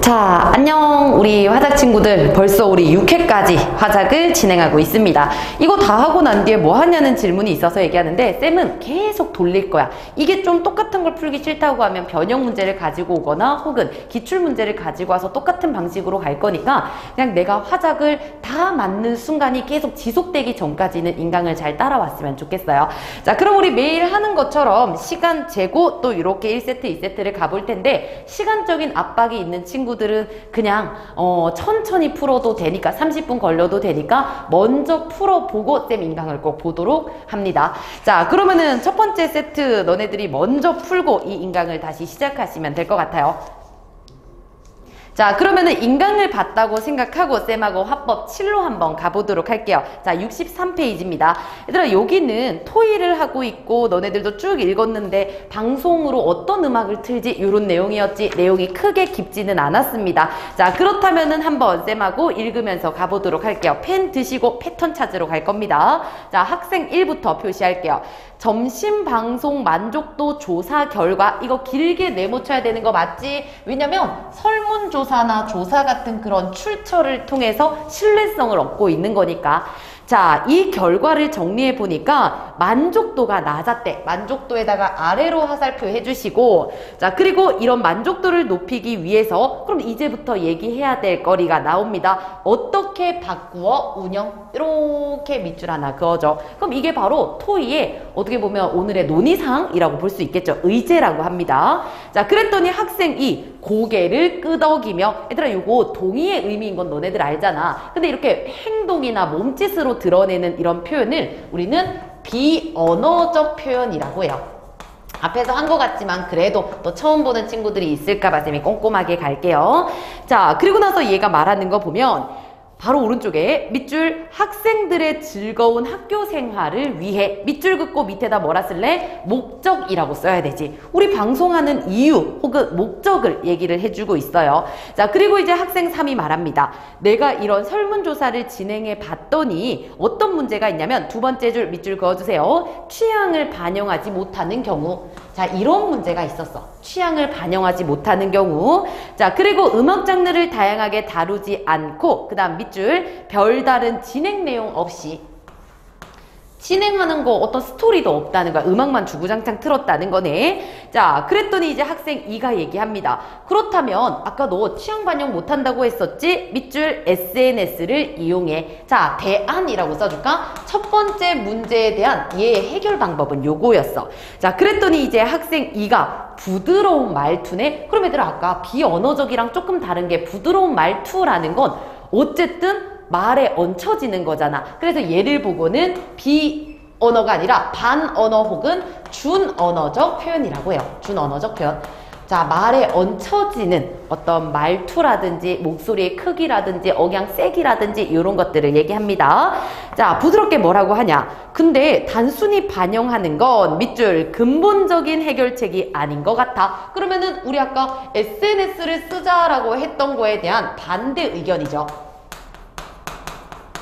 자, 안녕 우리 화작 친구들. 벌써 우리 6회까지 화작을 진행하고 있습니다. 이거 다 하고 난 뒤에 뭐 하냐는 질문이 있어서 얘기하는데, 쌤은 계속 돌릴 거야. 이게 좀 똑같은 걸 풀기 싫다고 하면 변형 문제를 가지고 오거나 혹은 기출 문제를 가지고 와서 똑같은 방식으로 갈 거니까 그냥 내가 화작을 다 맞는 순간이 계속 지속되기 전까지는 인강을 잘 따라왔으면 좋겠어요. 자, 그럼 우리 매일 하는 것처럼 시간 재고 또 이렇게 1세트, 2세트를 가볼 텐데, 시간적인 압박이 있는 친구들은 그냥 천천히 풀어도 되니까, 30분 걸려도 되니까 먼저 풀어보고 쌤 인강을 꼭 보도록 합니다. 자, 그러면은 첫 번째 세트 너네들이 먼저 풀고 이 인강을 다시 시작하시면 될 것 같아요. 자, 그러면은 인강을 봤다고 생각하고 쌤하고 화법 7로 한번 가보도록 할게요. 자, 63페이지입니다. 얘들아, 여기는 토의를 하고 있고 너네들도 쭉 읽었는데 방송으로 어떤 음악을 틀지 이런 내용이었지, 내용이 크게 깊지는 않았습니다. 자, 그렇다면은 한번 쌤하고 읽으면서 가보도록 할게요. 펜 드시고 패턴 찾으러 갈 겁니다. 자, 학생 1부터 표시할게요. 점심 방송 만족도 조사 결과, 이거 길게 메모쳐야 되는 거 맞지? 왜냐면 설문조사나 조사 같은 그런 출처를 통해서 신뢰성을 얻고 있는 거니까. 자, 이 결과를 정리해 보니까 만족도가 낮았대. 만족도에다가 아래로 화살표 해주시고, 자, 그리고 이런 만족도를 높이기 위해서 그럼 이제부터 얘기해야 될 거리가 나옵니다. 어떻게 바꾸어 운영? 이렇게 밑줄 하나 그어줘. 그럼 이게 바로 토의의 어떻게 보면 오늘의 논의사항이라고 볼 수 있겠죠. 의제라고 합니다. 자, 그랬더니 학생이 고개를 끄덕이며, 얘들아 요거 동의의 의미인 건 너네들 알잖아. 근데 이렇게 행동이나 몸짓으로 드러내는 이런 표현을 우리는 비언어적 표현이라고 해요. 앞에서 한 것 같지만 그래도 또 처음 보는 친구들이 있을까봐 쌤이 꼼꼼하게 갈게요. 자, 그리고 나서 얘가 말하는 거 보면 바로 오른쪽에 밑줄 학생들의 즐거운 학교 생활을 위해, 밑줄 긋고 밑에다 뭐라 쓸래? 목적이라고 써야 되지. 우리 방송하는 이유 혹은 목적을 얘기를 해주고 있어요. 자, 그리고 이제 학생 3이 말합니다. 내가 이런 설문조사를 진행해 봤더니 어떤 문제가 있냐면, 두 번째 줄 밑줄 그어주세요. 취향을 반영하지 못하는 경우. 자, 이런 문제가 있었어. 취향을 반영하지 못하는 경우. 자, 그리고 음악 장르를 다양하게 다루지 않고, 그 다음 밑줄 별다른 진행 내용 없이, 진행하는 거 어떤 스토리도 없다는 거야. 음악만 주구장창 틀었다는 거네. 자, 그랬더니 이제 학생 2가 얘기합니다. 그렇다면 아까 너 취향 반영 못한다고 했었지? 밑줄 SNS를 이용해. 자, 대안이라고 써줄까? 첫 번째 문제에 대한 얘의 해결 방법은 요거였어. 자, 그랬더니 이제 학생 2가 부드러운 말투네. 그럼 얘들아, 아까 비언어적이랑 조금 다른 게 부드러운 말투라는 건 어쨌든 말에 얹혀지는 거잖아. 그래서 얘를 보고는 비언어가 아니라 반언어 혹은 준언어적 표현이라고 해요. 준언어적 표현. 자, 말에 얹혀지는 어떤 말투라든지 목소리의 크기라든지 억양세기라든지 이런 것들을 얘기합니다. 자, 부드럽게 뭐라고 하냐? 근데 단순히 반영하는 건 밑줄 근본적인 해결책이 아닌 것 같아. 그러면은 우리 아까 SNS를 쓰자라고 했던 거에 대한 반대 의견이죠.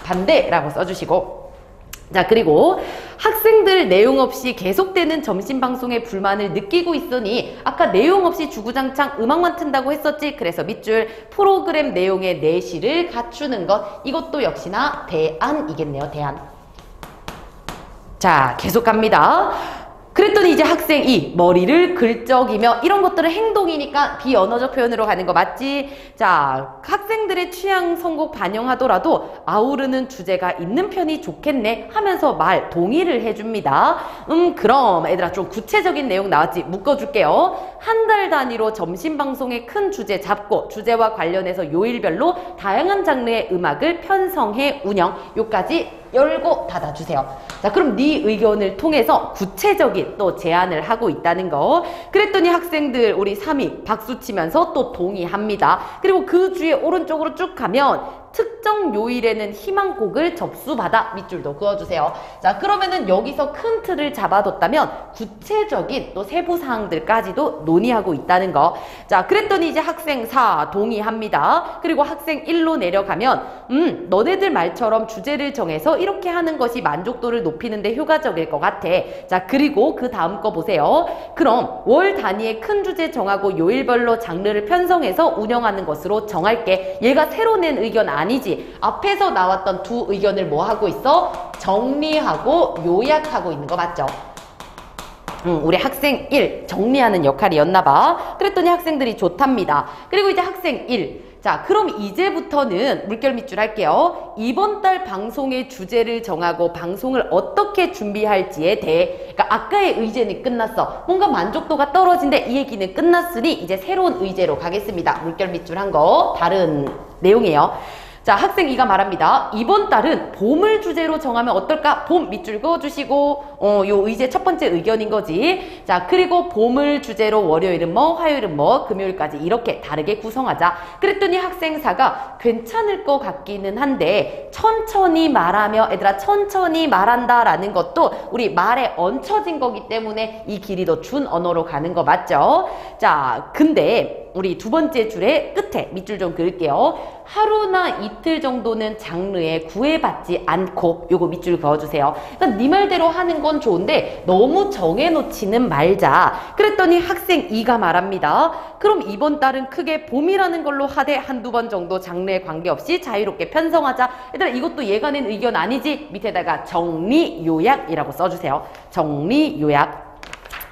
반대라고 써주시고, 자, 그리고 학생들 내용 없이 계속되는 점심방송에 불만을 느끼고 있으니, 아까 내용 없이 주구장창 음악만 튼다고 했었지? 그래서 밑줄 프로그램 내용의 내실을 갖추는 것, 이것도 역시나 대안이겠네요. 대안. 자, 계속 갑니다. 그랬더니 이제 학생 2, 머리를 긁적이며, 이런 것들은 행동이니까 비언어적 표현으로 가는 거 맞지? 자, 학생들의 취향 선곡 반영하더라도 아우르는 주제가 있는 편이 좋겠네 하면서 말 동의를 해줍니다. 그럼 애들아 좀 구체적인 내용 나왔지? 묶어줄게요. 한 달 단위로 점심방송의 큰 주제 잡고 주제와 관련해서 요일별로 다양한 장르의 음악을 편성해 운영. 요까지 열고 닫아주세요. 자, 그럼 네 의견을 통해서 구체적인 또 제안을 하고 있다는 거. 그랬더니 학생들 우리 3이 박수 치면서 또 동의합니다. 그리고 그 주에 오른쪽으로 쭉 가면 특정 요일에는 희망곡을 접수받아 밑줄도 그어주세요. 자, 그러면은 여기서 큰 틀을 잡아뒀다면 구체적인 또 세부 사항들까지도 논의하고 있다는 거. 자, 그랬더니 이제 학생 4 동의합니다. 그리고 학생 1로 내려가면 너네들 말처럼 주제를 정해서 이렇게 하는 것이 만족도를 높이는 데 효과적일 것 같아. 자, 그리고 그 다음 거 보세요. 그럼 월 단위의 큰 주제 정하고 요일별로 장르를 편성해서 운영하는 것으로 정할게. 얘가 새로 낸 의견 아니지. 앞에서 나왔던 두 의견을 뭐 하고 있어? 정리하고 요약하고 있는 거 맞죠? 우리 학생 1 정리하는 역할이었나 봐. 그랬더니 학생들이 좋답니다. 그리고 이제 학생 1. 자, 그럼 이제부터는 물결 밑줄 할게요. 이번 달 방송의 주제를 정하고 방송을 어떻게 준비할지에 대해, 그러니까 아까의 의제는 끝났어. 뭔가 만족도가 떨어진데 이 얘기는 끝났으니 이제 새로운 의제로 가겠습니다. 물결 밑줄 한 거 다른 내용이에요. 자, 학생 2가 말합니다. 이번 달은 봄을 주제로 정하면 어떨까? 봄 밑줄 그어주시고, 요 의제 첫 번째 의견인 거지. 자, 그리고 봄을 주제로 월요일은 뭐, 화요일은 뭐, 금요일까지 이렇게 다르게 구성하자. 그랬더니 학생 4가 괜찮을 것 같기는 한데, 천천히 말하며, 얘들아, 천천히 말한다라는 것도 우리 말에 얹혀진 거기 때문에 이 길이도 준 언어로 가는 거 맞죠? 자, 근데 우리 두 번째 줄의 끝에 밑줄 좀 그을게요. 하루나 이틀 정도는 장르에 구애받지 않고 요거 밑줄 그어주세요. 그러니까 네 말대로 하는 건 좋은데 너무 정해놓지는 말자. 그랬더니 학생 2가 말합니다. 그럼 이번 달은 크게 봄이라는 걸로 하되 한두 번 정도 장르에 관계없이 자유롭게 편성하자. 얘들아, 이것도 얘가 낸 의견 아니지? 밑에다가 정리 요약이라고 써주세요. 정리 요약.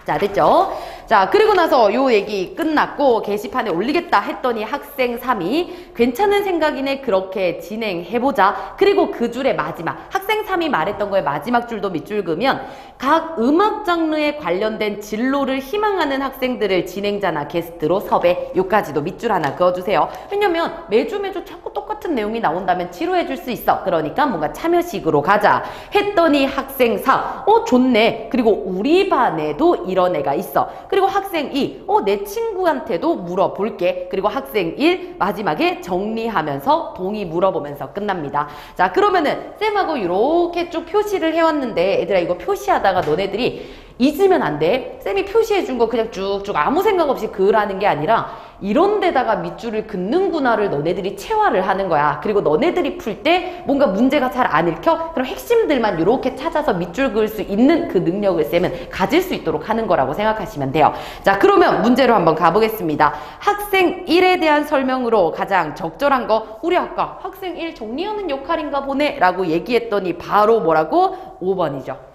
자, 됐죠? 자, 그리고 나서 요 얘기 끝났고 게시판에 올리겠다 했더니 학생 3이 괜찮은 생각이네, 그렇게 진행해보자. 그리고 그 줄의 마지막, 학생 3이 말했던 거에 마지막 줄도 밑줄 그으면 각 음악 장르에 관련된 진로를 희망하는 학생들을 진행자나 게스트로 섭외. 요까지도 밑줄 하나 그어주세요. 왜냐면 매주 자꾸 똑같은 내용이 나온다면 지루해질 수 있어. 그러니까 뭔가 참여식으로 가자 했더니 학생 4 좋네. 그리고 우리 반에도 이런 애가 있어. 그리고 학생 2 내 친구한테도 물어볼게. 그리고 학생 1 마지막에 정리하면서 동의 물어보면서 끝납니다. 자, 그러면은 쌤하고 이렇게 쭉 표시를 해왔는데 얘들아, 이거 표시하다가 너네들이 잊으면 안 돼. 쌤이 표시해준 거 그냥 쭉쭉 아무 생각 없이 그으라는 게 아니라 이런 데다가 밑줄을 긋는구나를 너네들이 체화를 하는 거야. 그리고 너네들이 풀 때 뭔가 문제가 잘 안 읽혀? 그럼 핵심들만 이렇게 찾아서 밑줄 그을 수 있는 그 능력을 쌤은 가질 수 있도록 하는 거라고 생각하시면 돼요. 자, 그러면 문제로 한번 가보겠습니다. 학생 1에 대한 설명으로 가장 적절한 거, 우리 아까 학생 1 정리하는 역할인가 보네 라고 얘기했더니 바로 뭐라고? 5번이죠.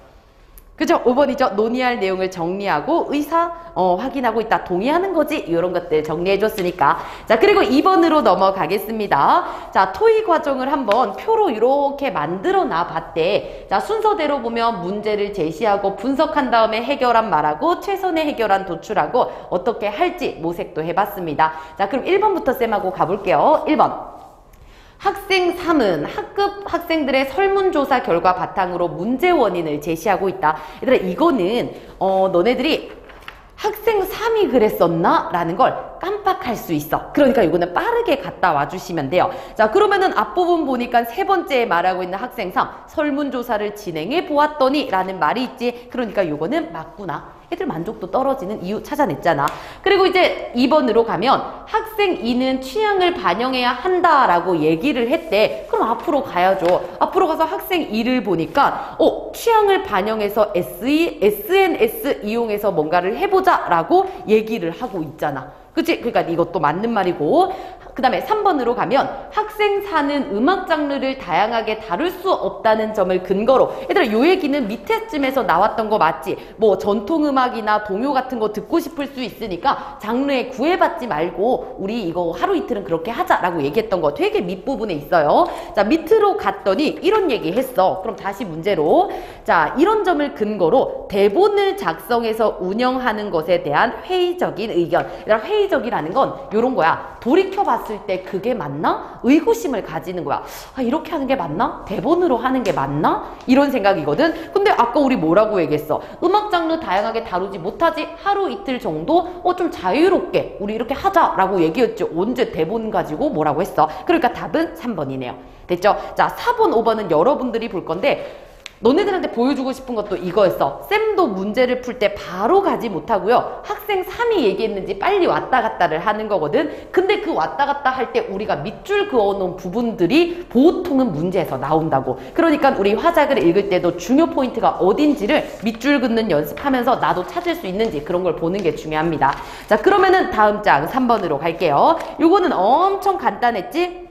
그죠? 5번이죠. 논의할 내용을 정리하고 의사 확인하고 있다. 동의하는 거지. 이런 것들 정리해줬으니까. 자, 그리고 2번으로 넘어가겠습니다. 자, 토의 과정을 한번 표로 이렇게 만들어 놔 봤대. 자, 순서대로 보면 문제를 제시하고 분석한 다음에 해결안 말하고 최선의 해결안 도출하고 어떻게 할지 모색도 해봤습니다. 자, 그럼 1번부터 쌤하고 가볼게요. 1번. 학생 3은 학급 학생들의 설문조사 결과 바탕으로 문제 원인을 제시하고 있다. 얘들아, 이거는 너네들이 학생 3이 그랬었나? 라는 걸 깜빡할 수 있어. 그러니까 이거는 빠르게 갔다 와주시면 돼요. 자, 그러면은 앞부분 보니까 세 번째에 말하고 있는 학생 3 설문조사를 진행해 보았더니 라는 말이 있지. 그러니까 이거는 맞구나. 애들 만족도 떨어지는 이유 찾아냈잖아. 그리고 이제 2번으로 가면 학생 2는 취향을 반영해야 한다라고 얘기를 했대. 그럼 앞으로 가야죠. 앞으로 가서 학생 2를 보니까 취향을 반영해서 SNS 이용해서 뭔가를 해보자 라고 얘기를 하고 있잖아. 그치? 그러니까 이것도 맞는 말이고, 그 다음에 3번으로 가면 학생 4는 음악 장르를 다양하게 다룰 수 없다는 점을 근거로, 얘들아, 요 얘기는 밑에쯤에서 나왔던 거 맞지? 뭐 전통음악이나 동요 같은 거 듣고 싶을 수 있으니까 장르에 구애받지 말고 우리 이거 하루 이틀은 그렇게 하자라고 얘기했던 거 되게 밑부분에 있어요. 자, 밑으로 갔더니 이런 얘기 했어. 그럼 다시 문제로, 자, 이런 점을 근거로 대본을 작성해서 운영하는 것에 대한 회의적인 의견. 얘들아, 회의 회의적이라는 건 요런 거야. 돌이켜봤을 때 그게 맞나? 의구심을 가지는 거야. 아, 이렇게 하는 게 맞나? 대본으로 하는 게 맞나? 이런 생각이거든. 근데 아까 우리 뭐라고 얘기했어? 음악 장르 다양하게 다루지 못하지? 하루 이틀 정도? 좀 자유롭게 우리 이렇게 하자라고 얘기했죠. 언제 대본 가지고 뭐라고 했어? 그러니까 답은 3번이네요. 됐죠? 자, 4번, 5번은 여러분들이 볼 건데 너네들한테 보여주고 싶은 것도 이거였어. 쌤도 문제를 풀 때 바로 가지 못하고요. 학생 3이 얘기했는지 빨리 왔다 갔다를 하는 거거든. 근데 그 왔다 갔다 할 때 우리가 밑줄 그어놓은 부분들이 보통은 문제에서 나온다고. 그러니까 우리 화작을 읽을 때도 중요 포인트가 어딘지를 밑줄 긋는 연습하면서 나도 찾을 수 있는지 그런 걸 보는 게 중요합니다. 자, 그러면은 다음 장 3번으로 갈게요. 요거는 엄청 간단했지?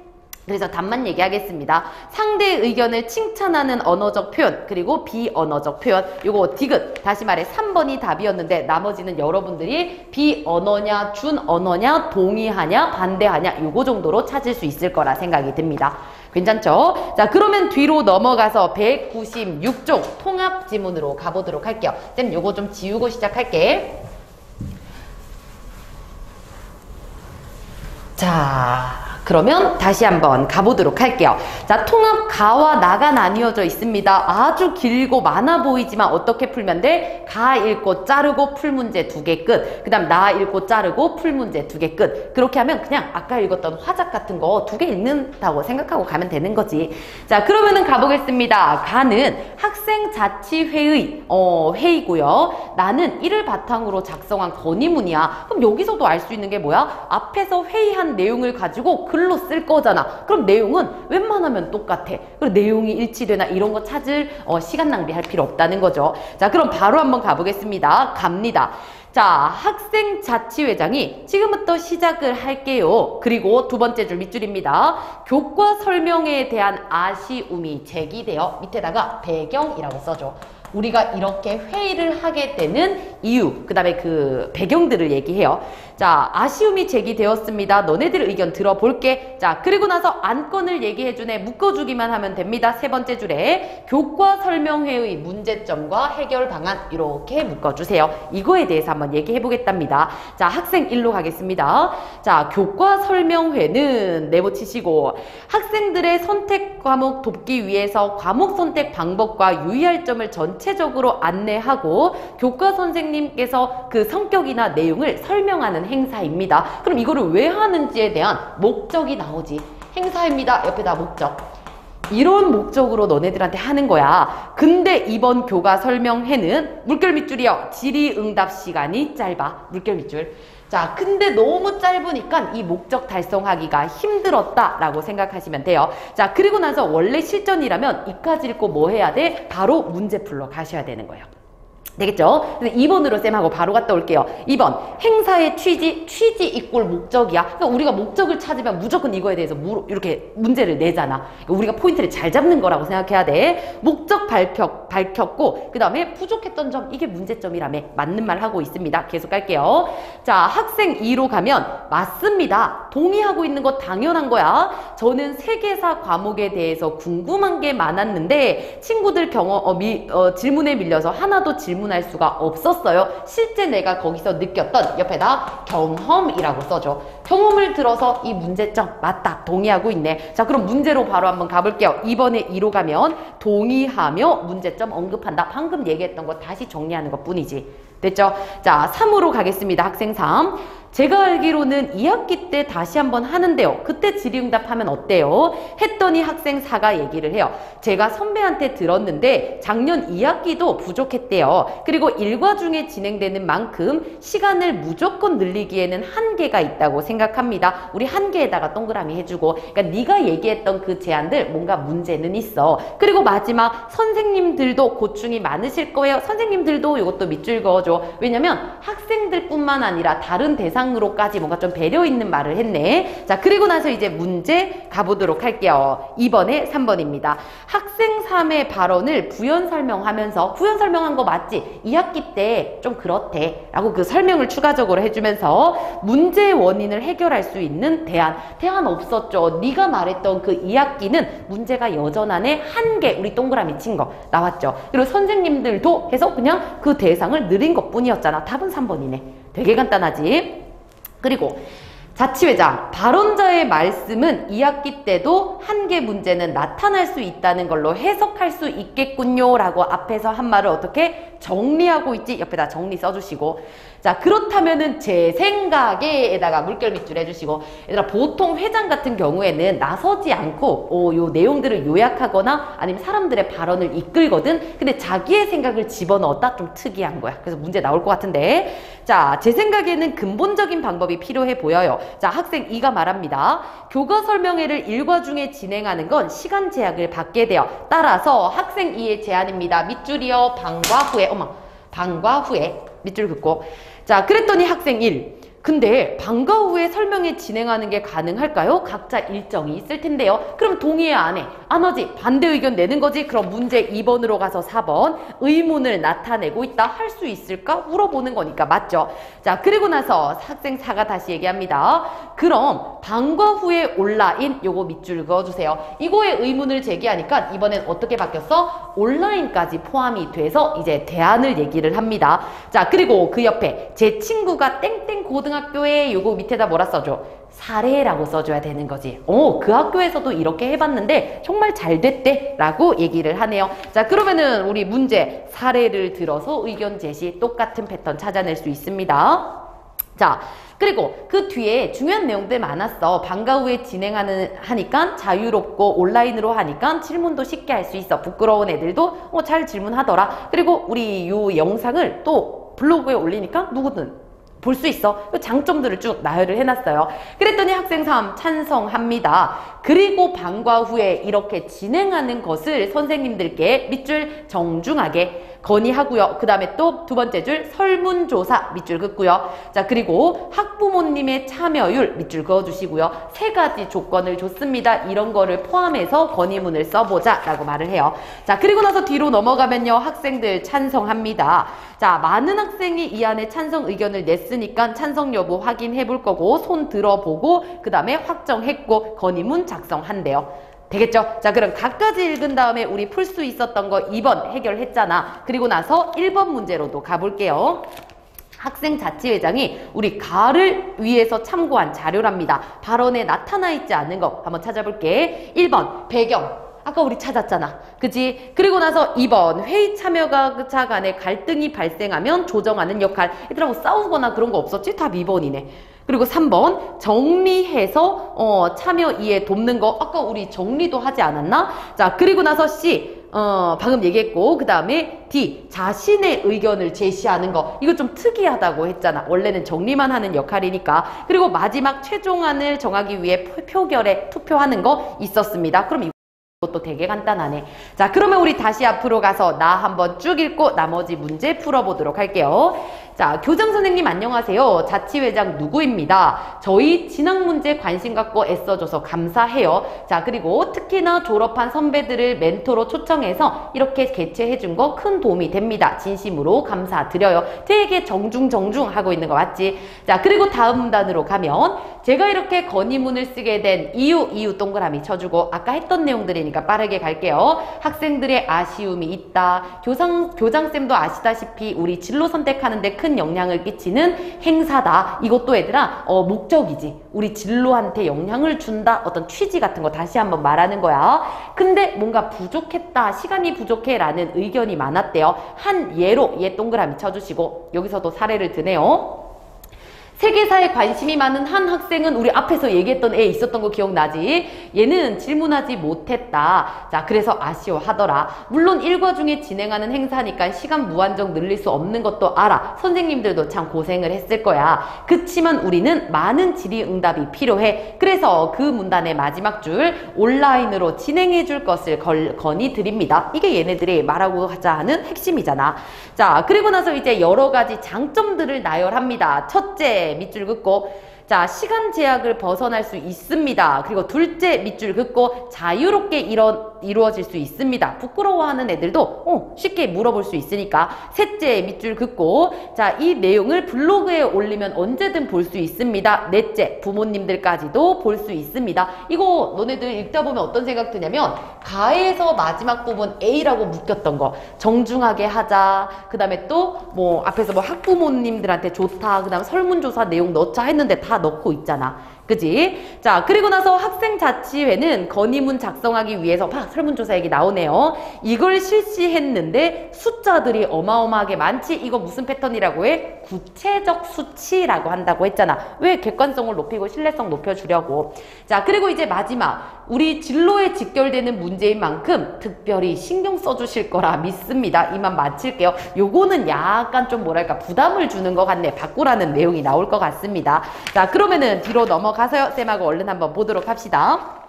그래서 답만 얘기하겠습니다. 상대의 의견을 칭찬하는 언어적 표현, 그리고 비언어적 표현. 요거 디귿. 다시 말해 3번이 답이었는데 나머지는 여러분들이 비언어냐, 준언어냐, 동의하냐, 반대하냐 요거 정도로 찾을 수 있을 거라 생각이 듭니다. 괜찮죠? 자, 그러면 뒤로 넘어가서 196종 통합 지문으로 가보도록 할게요. 쌤 요거 좀 지우고 시작할게. 자, 그러면 다시 한번 가보도록 할게요. 자, 통합 가와 나가 나뉘어져 있습니다. 아주 길고 많아 보이지만 어떻게 풀면 돼? 가 읽고 자르고 풀 문제 2개 끝. 그 다음 나 읽고 자르고 풀 문제 2개 끝. 그렇게 하면 그냥 아까 읽었던 화작 같은 거 2개 읽는다고 생각하고 가면 되는 거지. 자, 그러면은 가보겠습니다. 가는 학생자치회의 회의고요. 나는 이를 바탕으로 작성한 건의문이야. 그럼 여기서도 알 수 있는 게 뭐야? 앞에서 회의한 내용을 가지고 글로 쓸 거잖아. 그럼 내용은 웬만하면 똑같아. 그리고 내용이 일치되나 이런 거 찾을 시간 낭비할 필요 없다는 거죠. 자, 그럼 바로 한번 가보겠습니다. 갑니다. 자, 학생자치회장이 지금부터 시작을 할게요. 그리고 두 번째 줄 밑줄입니다. 교과 설명회에 대한 아쉬움이 제기되어 밑에다가 배경이라고 써줘. 우리가 이렇게 회의를 하게 되는 이유, 그 다음에 그 배경들을 얘기해요. 자, 아쉬움이 제기되었습니다. 너네들 의견 들어볼게. 자, 그리고 나서 안건을 얘기해주네. 묶어주기만 하면 됩니다. 세 번째 줄에 교과 설명회의 문제점과 해결 방안 이렇게 묶어주세요. 이거에 대해서 한번 얘기해보겠답니다. 자, 학생 1로 가겠습니다. 자, 교과 설명회는 내보치시고 학생들의 선택 과목 돕기 위해서 과목 선택 방법과 유의할 점을 전체적으로 안내하고 교과 선생님께서 그 성격이나 내용을 설명하는 행사입니다. 그럼 이거를 왜 하는지에 대한 목적이 나오지. 행사입니다. 옆에다 목적. 이런 목적으로 너네들한테 하는 거야. 근데 이번 교과 설명회는 물결 밑줄이요. 질의응답 시간이 짧아. 물결 밑줄. 자, 근데 너무 짧으니까 이 목적 달성하기가 힘들었다라고 생각하시면 돼요. 자, 그리고 나서 원래 실전이라면 이까지 읽고 뭐 해야 돼? 바로 문제 풀러 가셔야 되는 거예요. 되겠죠? 그래서 2번으로 쌤하고 바로 갔다 올게요. 2번 행사의 취지 이꼴 목적이야. 그러니까 우리가 목적을 찾으면 무조건 이거에 대해서 이렇게 문제를 내잖아. 그러니까 우리가 포인트를 잘 잡는 거라고 생각해야 돼. 목적 밝혔고 그 다음에 부족했던 점 이게 문제점이라며 맞는 말 하고 있습니다. 계속 갈게요. 자, 학생 2로 가면 맞습니다. 동의하고 있는 거 당연한 거야. 저는 세계사 과목에 대해서 궁금한 게 많았는데 친구들 질문에 밀려서 하나도 질문할 수가 없었어요. 실제 내가 거기서 느꼈던 옆에다 경험이라고 써줘. 경험을 들어서 이 문제점 맞다. 동의하고 있네. 자, 그럼 문제로 바로 한번 가볼게요. 이번에 2로 가면 동의하며 문제점 언급한다. 방금 얘기했던 거 다시 정리하는 것 뿐이지. 됐죠? 자, 3으로 가겠습니다. 학생 3. 제가 알기로는 2학기 때 다시 한번 하는데요. 그때 질의응답 하면 어때요? 했더니 학생 4가 얘기를 해요. 제가 선배한테 들었는데 작년 2학기도 부족했대요. 그리고 일과 중에 진행되는 만큼 시간을 무조건 늘리기에는 한계가 있다고 생각합니다. 우리 한계에다가 동그라미 해주고, 그러니까 네가 얘기했던 그 제안들 뭔가 문제는 있어. 그리고 마지막 선생님들도 고충이 많으실 거예요. 선생님들도 이것도 밑줄 그어줘. 왜냐면 학생들뿐만 아니라 다른 대상으로까지 뭔가 좀 배려 있는 말을 했네. 자, 그리고 나서 이제 문제 가보도록 할게요. 2번에 3번입니다. 학생 3의 발언을 부연 설명하면서, 부연 설명한 거 맞지? 2학기 때 좀 그렇대 라고 그 설명을 추가적으로 해주면서 문제의 원인을 해결할 수 있는 대안 없었죠. 네가 말했던 그 2학기는 문제가 여전하네. 한계 우리 동그라미 친 거 나왔죠. 그리고 선생님들도 해서 그냥 그 대상을 늘린 것 뿐이었잖아. 답은 3번이네. 되게 간단하지? 그리고 자치회장, 발언자의 말씀은 2학기 때도 한 개 문제는 나타날 수 있다는 걸로 해석할 수 있겠군요 라고 앞에서 한 말을 어떻게 정리하고 있지? 옆에다 정리 써주시고, 자 그렇다면은 제 생각에에다가 물결 밑줄 해주시고, 얘들아 보통 회장 같은 경우에는 나서지 않고 요 내용들을 요약하거나 아니면 사람들의 발언을 이끌거든. 근데 자기의 생각을 집어넣었다? 좀 특이한 거야. 그래서 문제 나올 것 같은데, 자 제 생각에는 근본적인 방법이 필요해 보여요. 자 학생 2가 말합니다. 교과 설명회를 일과 중에 진행하는 건 시간 제약을 받게 돼요. 따라서 학생 2의 제안입니다. 밑줄이요. 방과 후에, 방과 후에 밑줄 긋고, 자 그랬더니 학생 1, 근데 방과 후에 설명회 진행하는 게 가능할까요? 각자 일정이 있을 텐데요. 그럼 동의해 안 해? 안 하지? 반대 의견 내는 거지? 그럼 문제 2번으로 가서 4번 의문을 나타내고 있다. 할 수 있을까? 물어보는 거니까 맞죠? 자 그리고 나서 학생 4가 다시 얘기합니다. 그럼 방과 후에 온라인 요거 밑줄 그어주세요. 이거에 의문을 제기하니까 이번엔 어떻게 바뀌었어? 온라인까지 포함이 돼서 이제 대안을 얘기를 합니다. 자 그리고 그 옆에 제 친구가 땡땡 고등학교에 요거 밑에다 뭐라 써줘? 사례라고 써줘야 되는 거지. 그 학교에서도 이렇게 해봤는데 정말 잘 됐대 라고 얘기를 하네요. 자 그러면은 우리 문제 사례를 들어서 의견 제시 똑같은 패턴 찾아낼 수 있습니다. 자 그리고 그 뒤에 중요한 내용들 많았어. 방과 후에 하니까 자유롭고 온라인으로 하니까 질문도 쉽게 할 수 있어. 부끄러운 애들도 잘 질문하더라. 그리고 우리 요 영상을 또 블로그에 올리니까 누구든 볼 수 있어. 장점들을 쭉 나열을 해놨어요. 그랬더니 학생 3 찬성합니다. 그리고 방과 후에 이렇게 진행하는 것을 선생님들께 밑줄 정중하게 건의하고요. 그 다음에 또 두 번째 줄 설문조사 밑줄 긋고요. 자 그리고 학부모님의 참여율 밑줄 그어주시고요. 3가지 조건을 줬습니다. 이런 거를 포함해서 건의문을 써보자 라고 말을 해요. 자 그리고 나서 뒤로 넘어가면요. 학생들 찬성합니다. 자 많은 학생이 이 안에 찬성 의견을 냈으니까 찬성 여부 확인해 볼 거고 손 들어보고 그 다음에 확정했고 건의문 작성한대요. 되겠죠? 자 그럼 각가지 읽은 다음에 우리 풀 수 있었던 거 2번 해결했잖아. 그리고 나서 1번 문제로도 가볼게요. 학생 자치회장이 우리 가를 위해서 참고한 자료랍니다. 발언에 나타나 있지 않은 거 한번 찾아볼게. 1번 배경. 아까 우리 찾았잖아. 그치? 그리고 나서 2번 회의 참여자 간에 갈등이 발생하면 조정하는 역할. 얘들하고 싸우거나 그런 거 없었지? 답 2번이네. 그리고 3번 정리해서 참여 이해 돕는 거. 아까 우리 정리도 하지 않았나? 자 그리고 나서 C 방금 얘기했고, 그 다음에 D 자신의 의견을 제시하는 거. 이거 좀 특이하다고 했잖아. 원래는 정리만 하는 역할이니까. 그리고 마지막 최종안을 정하기 위해 표결에 투표하는 거 있었습니다. 그럼 이것도 되게 간단하네. 자 그러면 우리 다시 앞으로 가서 나 한번 쭉 읽고 나머지 문제 풀어보도록 할게요. 자 교장 선생님 안녕하세요. 자치회장 누구입니다. 저희 진학 문제 관심 갖고 애써줘서 감사해요. 자 그리고 특히나 졸업한 선배들을 멘토로 초청해서 이렇게 개최해준 거 큰 도움이 됩니다. 진심으로 감사드려요. 되게 정중 하고 있는 거 맞지? 자 그리고 다음 단으로 가면 제가 이렇게 건의문을 쓰게 된 이유 동그라미 쳐주고, 아까 했던 내용들이니까 빠르게 갈게요. 학생들의 아쉬움이 있다. 교장쌤도 아시다시피 우리 진로 선택하는데 큰 영향을 끼치는 행사다. 이것도 얘들아 목적이지. 우리 진로한테 영향을 준다. 어떤 취지 같은 거 다시 한번 말하는 거야. 근데 뭔가 부족했다. 시간이 부족해 라는 의견이 많았대요. 한 예로 얘 동그라미 쳐주시고, 여기서도 사례를 드네요. 세계사에 관심이 많은 한 학생은 우리 앞에서 얘기했던 애 있었던 거 기억나지? 얘는 질문하지 못했다. 자 그래서 아쉬워하더라. 물론 일과 중에 진행하는 행사니까 시간 무한정 늘릴 수 없는 것도 알아. 선생님들도 참 고생을 했을 거야. 그치만 우리는 많은 질의응답이 필요해. 그래서 그 문단의 마지막 줄 온라인으로 진행해 줄 것을 건의드립니다. 이게 얘네들이 말하고 하자 하는 핵심이잖아. 자 그리고 나서 이제 여러 가지 장점들을 나열합니다. 첫째 밑줄 긋고, 자 시간 제약을 벗어날 수 있습니다. 그리고 둘째 밑줄 긋고 자유롭게 이루어질 수 있습니다. 부끄러워하는 애들도 쉽게 물어볼 수 있으니까. 셋째 밑줄 긋고, 자 이 내용을 블로그에 올리면 언제든 볼 수 있습니다. 넷째 부모님들까지도 볼 수 있습니다. 이거 너네들 읽다 보면 어떤 생각 드냐면, 가에서 마지막 부분 A라고 묶였던 거 정중하게 하자. 그 다음에 또 뭐 앞에서 뭐 학부모님들한테 좋다. 그 다음 설문조사 내용 넣자 했는데 다 다 넣고 있잖아. 그지? 자, 그리고 나서 학생자치회는 건의문 작성하기 위해서 막 설문조사 얘기 나오네요. 이걸 실시했는데 숫자들이 어마어마하게 많지? 이거 무슨 패턴이라고 해? 구체적 수치라고 한다고 했잖아. 왜? 객관성을 높이고 신뢰성 높여주려고. 자, 그리고 이제 마지막. 우리 진로에 직결되는 문제인 만큼 특별히 신경 써주실 거라 믿습니다. 이만 마칠게요. 요거는 약간 좀 뭐랄까 부담을 주는 것 같네. 바꾸라는 내용이 나올 것 같습니다. 자, 그러면은 뒤로 넘어가서요. 쌤하고 얼른 한번 보도록 합시다.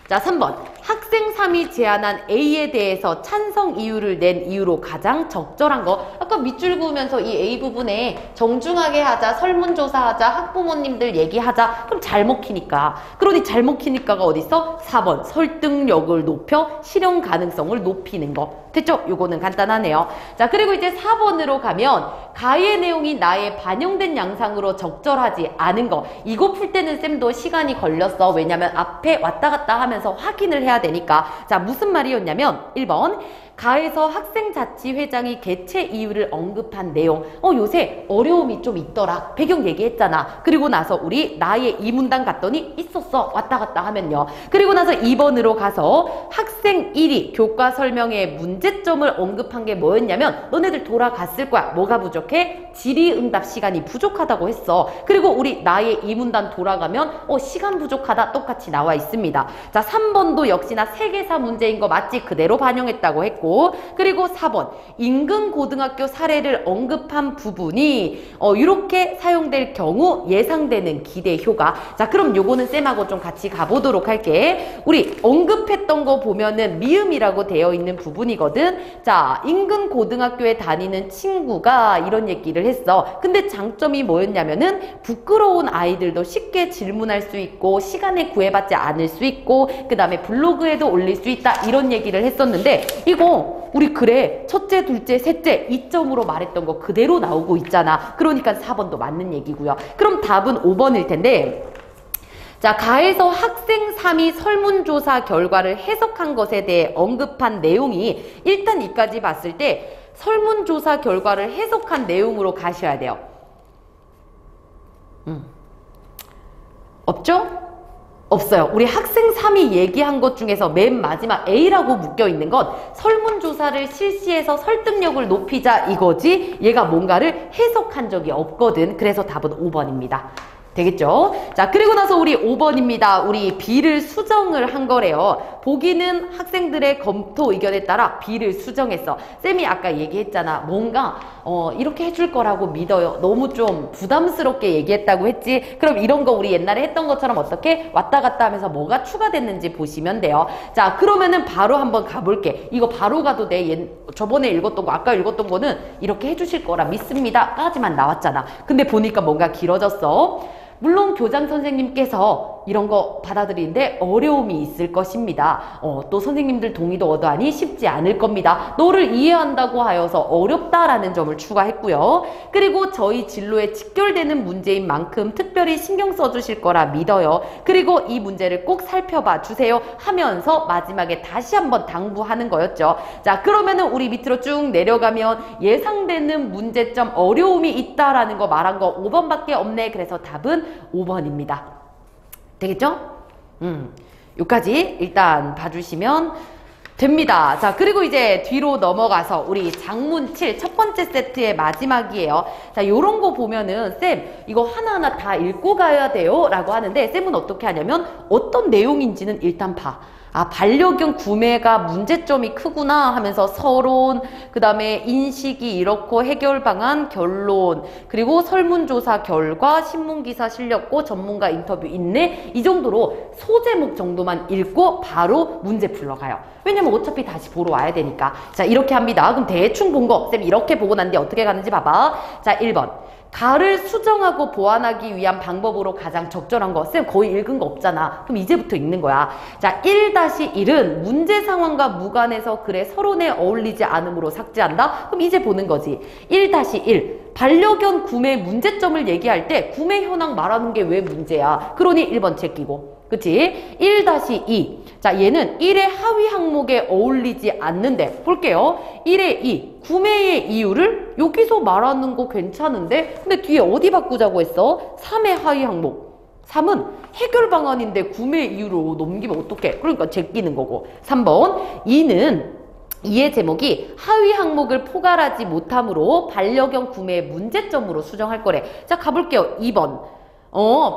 자, 3번. 학생 3이 제안한 A에 대해서 찬성 이유를 낸 이유로 가장 적절한 거. 아까 밑줄 그으면서 이 A 부분에 정중하게 하자, 설문조사하자, 학부모님들 얘기하자. 그럼 잘 먹히니까. 그러니 잘 먹히니까가 어딨어? 4번. 설득력을 높여 실현 가능성을 높이는 거. 됐죠? 요거는 간단하네요. 자, 그리고 이제 4번으로 가면 가의 내용이 나에 반영된 양상으로 적절하지 않은 거. 이거 풀 때는 쌤도 시간이 걸렸어. 왜냐면 앞에 왔다 갔다 하면서 확인을 해야 되니까. 자, 무슨 말이었냐면 1번. 가에서 학생자치회장이 개최 이유를 언급한 내용. 요새 어려움이 좀 있더라. 배경 얘기했잖아. 그리고 나서 우리 나의 이 문단 갔더니 있었어. 왔다 갔다 하면요. 그리고 나서 2번으로 가서 학생 1이 교과 설명에 문제점을 언급한 게 뭐였냐면 너네들 돌아갔을 거야. 뭐가 부족해? 질의응답 시간이 부족하다고 했어. 그리고 우리 나의 이 문단 돌아가면 시간 부족하다 똑같이 나와 있습니다. 자, 3번도 역시나 세계사 문제인 거 맞지? 그대로 반영했다고 했고, 그리고 4번 인근 고등학교 사례를 언급한 부분이 이렇게 사용될 경우 예상되는 기대 효과. 자, 그럼 요거는 쌤하고 좀 같이 가보도록 할게. 우리 언급했던 거 보면은 미음이라고 되어 있는 부분이거든. 자, 인근 고등학교에 다니는 친구가 이런 얘기를 했어. 근데 장점이 뭐였냐면은 부끄러운 아이들도 쉽게 질문할 수 있고 시간에 구애받지 않을 수 있고 그 다음에 블로그에도 올릴 수 있다. 이런 얘기를 했었는데 이거 우리 글에 첫째, 둘째, 셋째 이점으로 말했던 거 그대로 나오고 있잖아. 그러니까 4번도 맞는 얘기고요. 그럼 답은 5번일 텐데, 자, 가에서 학생 3이 설문조사 결과를 해석한 것에 대해 언급한 내용이 일단 이까지 봤을 때 설문조사 결과를 해석한 내용으로 가셔야 돼요. 없죠? 없어요. 우리 학생 3이 얘기한 것 중에서 맨 마지막 A라고 묶여있는 건 설문조사를 실시해서 설득력을 높이자 이거지 얘가 뭔가를 해석한 적이 없거든. 그래서 답은 5번입니다. 되겠죠? 자, 그리고 나서 우리 5번입니다. 우리 B를 수정을 한 거래요. 보기는 학생들의 검토 의견에 따라 B를 수정했어. 쌤이 아까 얘기했잖아. 뭔가 이렇게 해줄 거라고 믿어요. 너무 좀 부담스럽게 얘기했다고 했지. 그럼 이런 거 우리 옛날에 했던 것처럼 어떻게 왔다 갔다 하면서 뭐가 추가됐는지 보시면 돼요. 자, 그러면은 바로 한번 가볼게. 이거 바로 가도 돼. 저번에 읽었던 거, 아까 읽었던 거는 이렇게 해주실 거라 믿습니다 까지만 나왔잖아. 근데 보니까 뭔가 길어졌어. 물론 교장 선생님께서 이런 거 받아들이는데 어려움이 있을 것입니다. 또 선생님들 동의도 얻어하니 쉽지 않을 겁니다. 너를 이해한다고 하여서 어렵다라는 점을 추가했고요. 그리고 저희 진로에 직결되는 문제인 만큼 특별히 신경 써주실 거라 믿어요. 그리고 이 문제를 꼭 살펴봐 주세요 하면서 마지막에 다시 한번 당부하는 거였죠. 자, 그러면은 우리 밑으로 쭉 내려가면 예상되는 문제점 어려움이 있다라는 거 말한 거 5번밖에 없네. 그래서 답은 5번입니다. 되겠죠? 여기까지 일단 봐주시면 됩니다. 자, 그리고 이제 뒤로 넘어가서 우리 장문 7 첫 번째 세트의 마지막이에요. 자, 요런 거 보면은 쌤 이거 하나하나 다 읽고 가야 돼요 라고 하는데 쌤은 어떻게 하냐면 어떤 내용인지는 일단 봐. 아, 반려견 구매가 문제점이 크구나 하면서 서론, 그 다음에 인식이 이렇고 해결 방안, 결론, 그리고 설문조사 결과, 신문기사 실렸고 전문가 인터뷰 있네. 이 정도로 소제목 정도만 읽고 바로 문제 풀러 가요. 왜냐면 어차피 다시 보러 와야 되니까. 자, 이렇게 합니다. 그럼 대충 본 거, 쌤 이렇게 보고 난 뒤에 어떻게 가는지 봐봐. 자, 1번. 가를 수정하고 보완하기 위한 방법으로 가장 적절한 거. 쌤 거의 읽은 거 없잖아. 그럼 이제부터 읽는 거야. 자, 1-1은 문제 상황과 무관해서 글의 서론에 어울리지 않으므로 삭제한다. 그럼 이제 보는 거지. 1-1 반려견 구매 문제점을 얘기할 때 구매 현황 말하는 게 왜 문제야? 그러니 1번 제끼고. 그치? 1-2. 자, 얘는 1의 하위 항목에 어울리지 않는데. 볼게요. 1의 2. 구매의 이유를 여기서 말하는 거 괜찮은데? 근데 뒤에 어디 바꾸자고 했어? 3의 하위 항목. 3은 해결 방안인데 구매 이유로 넘기면 어떡해? 그러니까 제끼는 거고. 3번. 2는 이의 제목이 하위 항목을 포괄하지 못함으로 반려견 구매의 문제점으로 수정할 거래. 자, 가볼게요. 2번.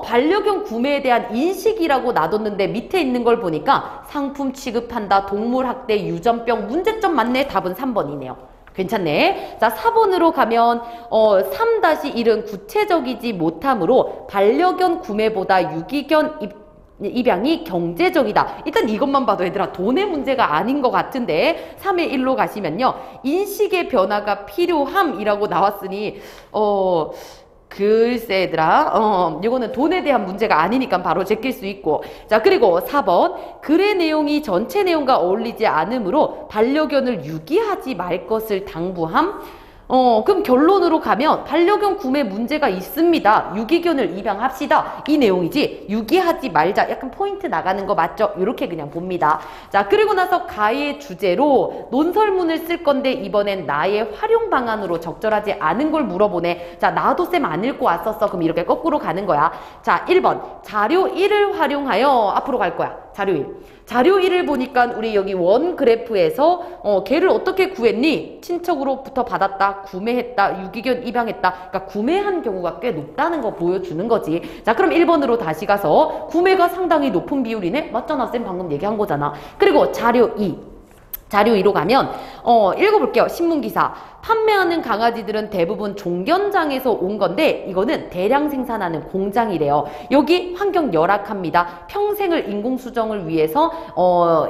반려견 구매에 대한 인식이라고 놔뒀는데 밑에 있는 걸 보니까 상품 취급한다, 동물 학대, 유전병, 문제점 맞네. 답은 3번이네요. 괜찮네. 자, 4번으로 가면 3-1은 구체적이지 못함으로 반려견 구매보다 유기견 입양이 경제적이다. 일단 이것만 봐도 얘들아 돈의 문제가 아닌 것 같은데 3의 1로 가시면요. 인식의 변화가 필요함이라고 나왔으니 글쎄 얘들아 이거는 돈에 대한 문제가 아니니까 바로 제낄 수 있고. 자, 그리고 4번 글의 내용이 전체 내용과 어울리지 않으므로 반려견을 유기하지 말 것을 당부함. 그럼 결론으로 가면 반려견 구매 문제가 있습니다. 유기견을 입양합시다. 이 내용이지 유기하지 말자. 약간 포인트 나가는 거 맞죠? 이렇게 그냥 봅니다. 자, 그리고 나서 가의 주제로 논설문을 쓸 건데 이번엔 나의 활용 방안으로 적절하지 않은 걸 물어보네. 자, 나도 쌤 안 읽고 왔었어. 그럼 이렇게 거꾸로 가는 거야. 자, 1번 자료 1을 활용하여 앞으로 갈 거야. 자료 1. 자료 1을 보니까 우리 여기 원 그래프에서 걔를 어떻게 구했니? 친척으로부터 받았다, 구매했다, 유기견 입양했다. 그러니까 구매한 경우가 꽤 높다는 거 보여주는 거지. 자, 그럼 1번으로 다시 가서 구매가 상당히 높은 비율이네? 맞잖아, 쌤 방금 얘기한 거잖아. 그리고 자료 2. 자료 2로 가면 읽어볼게요. 신문기사. 판매하는 강아지들은 대부분 종견장에서 온 건데 이거는 대량 생산하는 공장이래요. 여기 환경 열악합니다. 평생을 인공수정을 위해서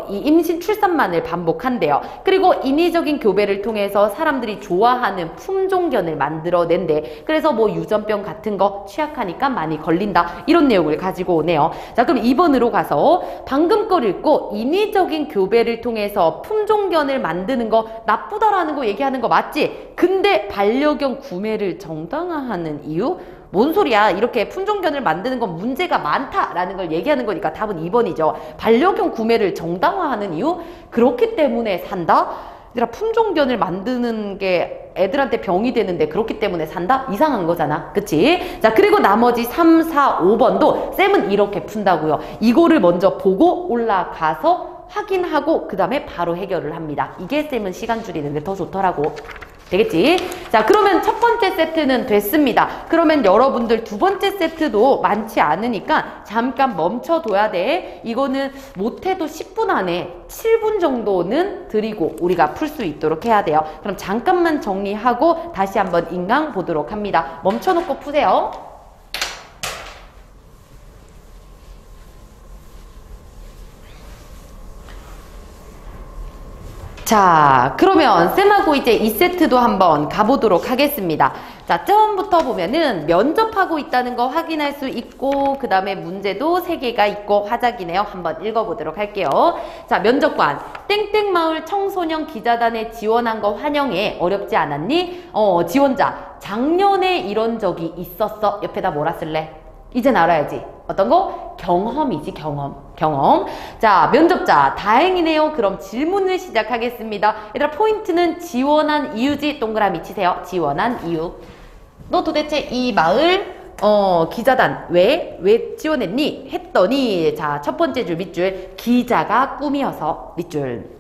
이 임신 출산만을 반복한대요. 그리고 인위적인 교배를 통해서 사람들이 좋아하는 품종견을 만들어낸대. 그래서 뭐 유전병 같은 거 취약하니까 많이 걸린다. 이런 내용을 가지고 오네요. 자, 그럼 2번으로 가서 방금 걸 읽고 인위적인 교배를 통해서 품종견을 만드는 거 나쁘다라는 거 얘기하는 거 맞지? 근데 반려견 구매를 정당화하는 이유? 뭔 소리야? 이렇게 품종견을 만드는 건 문제가 많다라는 걸 얘기하는 거니까 답은 2번이죠. 반려견 구매를 정당화하는 이유? 그렇기 때문에 산다? 얘들아, 품종견을 만드는 게 애들한테 병이 되는데 그렇기 때문에 산다? 이상한 거잖아. 그치? 자, 그리고 나머지 3, 4, 5번도 쌤은 이렇게 푼다고요. 이거를 먼저 보고 올라가서 확인하고 그 다음에 바로 해결을 합니다. 이게 쌤은 시간 줄이는 게 더 좋더라고. 되겠지? 자, 그러면 첫 번째 세트는 됐습니다. 그러면 여러분들 두 번째 세트도 많지 않으니까 잠깐 멈춰둬야 돼. 이거는 못해도 10분 안에 7분 정도는 드리고 우리가 풀 수 있도록 해야 돼요. 그럼 잠깐만 정리하고 다시 한번 인강 보도록 합니다. 멈춰놓고 푸세요. 자, 그러면 쌤하고 이제 2세트도 한번 가보도록 하겠습니다. 자, 처음부터 보면은 면접하고 있다는 거 확인할 수 있고 그 다음에 문제도 3개가 있고 화작이네요. 한번 읽어보도록 할게요. 자, 면접관. 땡땡마을 청소년 기자단에 지원한 거 환영해. 어렵지 않았니? 지원자. 작년에 이런 적이 있었어. 옆에다 뭐라 쓸래? 이젠 알아야지. 어떤 거? 경험이지, 경험. 자, 면접자. 다행이네요. 그럼 질문을 시작하겠습니다. 얘들아, 포인트는 지원한 이유지. 동그라미 치세요. 지원한 이유. 너 도대체 이 마을 기자단 왜 지원했니? 했더니 자, 첫 번째 줄 밑줄. 기자가 꿈이어서 밑줄.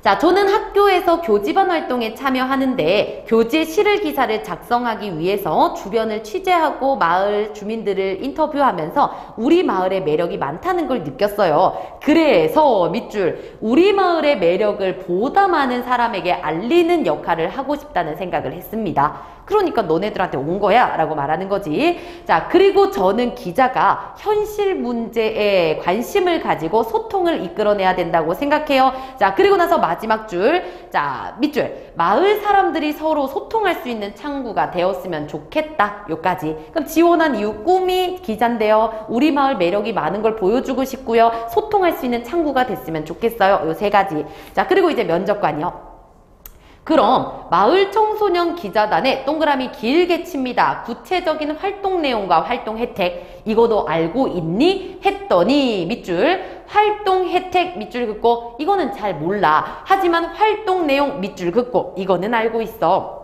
자, 저는 학교에서 교집안 활동에 참여하는데 교재 실을 기사를 작성하기 위해서 주변을 취재하고 마을 주민들을 인터뷰하면서 우리 마을의 매력이 많다는 걸 느꼈어요. 그래서 밑줄, 우리 마을의 매력을 보다 많은 사람에게 알리는 역할을 하고 싶다는 생각을 했습니다. 그러니까 너네들한테 온 거야 라고 말하는 거지. 자, 그리고 저는 기자가 현실 문제에 관심을 가지고 소통을 이끌어내야 된다고 생각해요. 자, 그리고 나서 마지막 줄, 자, 밑줄, 마을 사람들이 서로 소통할 수 있는 창구가 되었으면 좋겠다. 요까지. 그럼 지원한 이유, 꿈이 기자인데요. 우리 마을 매력이 많은 걸 보여주고 싶고요. 소통할 수 있는 창구가 됐으면 좋겠어요. 요 3가지. 자, 그리고 이제 면접관이요. 그럼 마을 청소년 기자단에 동그라미 길게 칩니다. 구체적인 활동 내용과 활동 혜택 이거도 알고 있니? 했더니 밑줄 활동 혜택 밑줄 긋고 이거는 잘 몰라. 하지만 활동 내용 밑줄 긋고 이거는 알고 있어.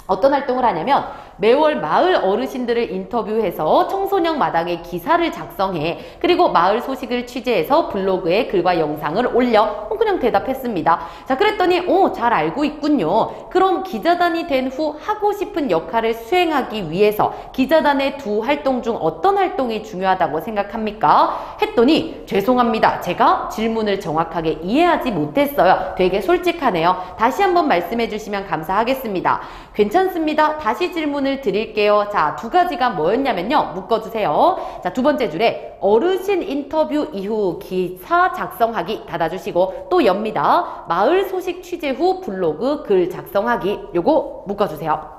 어떤 활동을 하냐면 매월 마을 어르신들을 인터뷰해서 청소년 마당에 기사를 작성해. 그리고 마을 소식을 취재해서 블로그에 글과 영상을 올려. 그냥 대답했습니다. 자, 그랬더니 잘 알고 있군요. 그럼 기자단이 된 후 하고 싶은 역할을 수행하기 위해서 기자단의 두 활동 중 어떤 활동이 중요하다고 생각합니까? 했더니 죄송합니다. 제가 질문을 정확하게 이해하지 못했어요. 되게 솔직하네요. 다시 한번 말씀해 주시면 감사하겠습니다. 괜찮습니다. 다시 질문을 드릴게요. 자, 두 가지가 뭐였냐면요. 묶어주세요. 자, 두 번째 줄에 어르신 인터뷰 이후 기사 작성하기 닫아주시고 또 엽니다. 마을 소식 취재 후 블로그 글 작성하기 요거 묶어주세요.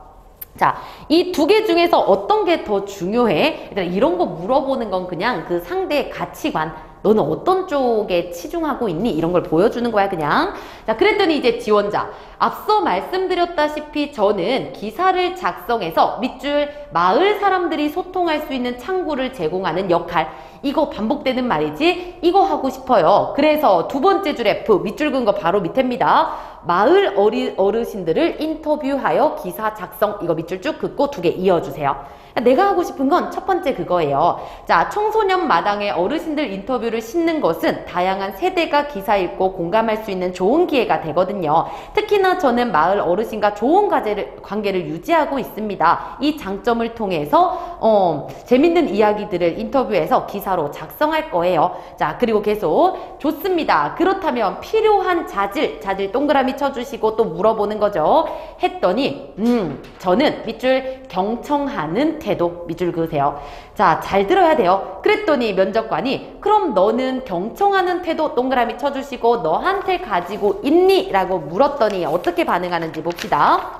자, 이 두 개 중에서 어떤 게 더 중요해? 일단 이런 거 물어보는 건 그냥 그 상대의 가치관 너는 어떤 쪽에 치중하고 있니? 이런 걸 보여주는 거야 그냥. 자, 그랬더니 이제 지원자 앞서 말씀드렸다시피 저는 기사를 작성해서 밑줄 마을 사람들이 소통할 수 있는 창구를 제공하는 역할 이거 반복되는 말이지 이거 하고 싶어요. 그래서 두 번째 줄 F 밑줄 긋은 거 바로 밑에입니다. 마을 어르신들을 인터뷰하여 기사 작성 이거 밑줄 쭉 긋고 두 개 이어주세요. 내가 하고 싶은 건 첫 번째 그거예요. 자, 청소년 마당에 어르신들 인터뷰를 싣는 것은 다양한 세대가 기사 읽고 공감할 수 있는 좋은 기회가 되거든요. 특히나 저는 마을 어르신과 좋은 관계를 유지하고 있습니다. 이 장점을 통해서 재밌는 이야기들을 인터뷰해서 기사로 작성할 거예요. 자, 그리고 계속 좋습니다. 그렇다면 필요한 자질 동그라미 쳐주시고 또 물어보는 거죠. 했더니 저는 밑줄 경청하는 태도 밑줄 그으세요. 자, 잘 들어야 돼요. 그랬더니 면접관이 그럼 너는 경청하는 태도 동그라미 쳐주시고 너한테 가지고 있니? 라고 물었더니 어떻게 반응하는지 봅시다.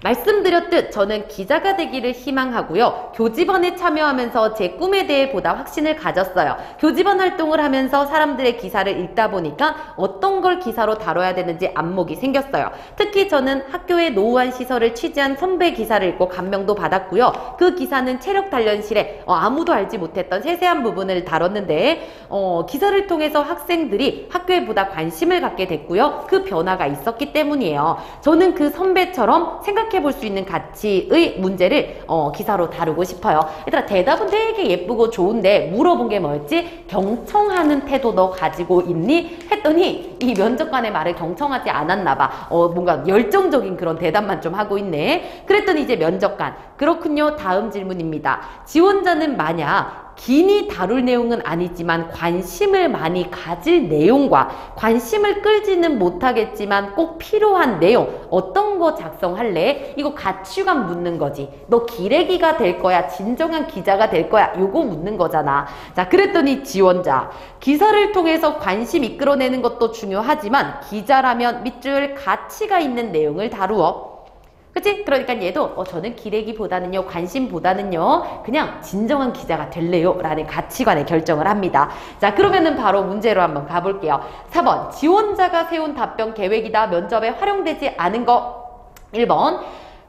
말씀드렸듯 저는 기자가 되기를 희망하고요. 교집원에 참여하면서 제 꿈에 대해 보다 확신을 가졌어요. 교집원 활동을 하면서 사람들의 기사를 읽다 보니까 어떤 걸 기사로 다뤄야 되는지 안목이 생겼어요. 특히 저는 학교의 노후한 시설을 취재한 선배 기사를 읽고 감명도 받았고요. 그 기사는 체력 단련실에 아무도 알지 못했던 세세한 부분을 다뤘는데 기사를 통해서 학생들이 학교에 보다 관심을 갖게 됐고요. 그 변화가 있었기 때문이에요. 저는 그 선배처럼 생각해볼 수 있는 가치의 문제를 기사로 다루고 싶어요. 얘들아, 대답은 되게 예쁘고 좋은데 물어본 게 뭐였지? 경청하는 태도 너 가지고 있니? 했더니 이 면접관의 말을 경청하지 않았나 봐. 뭔가 열정적인 그런 대답만 좀 하고 있네. 그랬더니 이제 면접관 그렇군요. 다음 질문입니다. 지원자는 만약 긴이 다룰 내용은 아니지만 관심을 많이 가질 내용과 관심을 끌지는 못하겠지만 꼭 필요한 내용 어떤 거 작성할래? 이거 가치관 묻는 거지. 너 기레기가 될 거야? 진정한 기자가 될 거야? 요거 묻는 거잖아. 자, 그랬더니 지원자 기사를 통해서 관심 이끌어내는 것도 중요하지만 기자라면 밑줄 가치가 있는 내용을 다루어. 그치? 그러니까 얘도 저는 기레기보다는요 관심보다는요 그냥 진정한 기자가 될래요 라는 가치관에 결정을 합니다. 자, 그러면은 바로 문제로 한번 가볼게요. 4번 지원자가 세운 답변 계획이다. 면접에 활용되지 않은 거 1번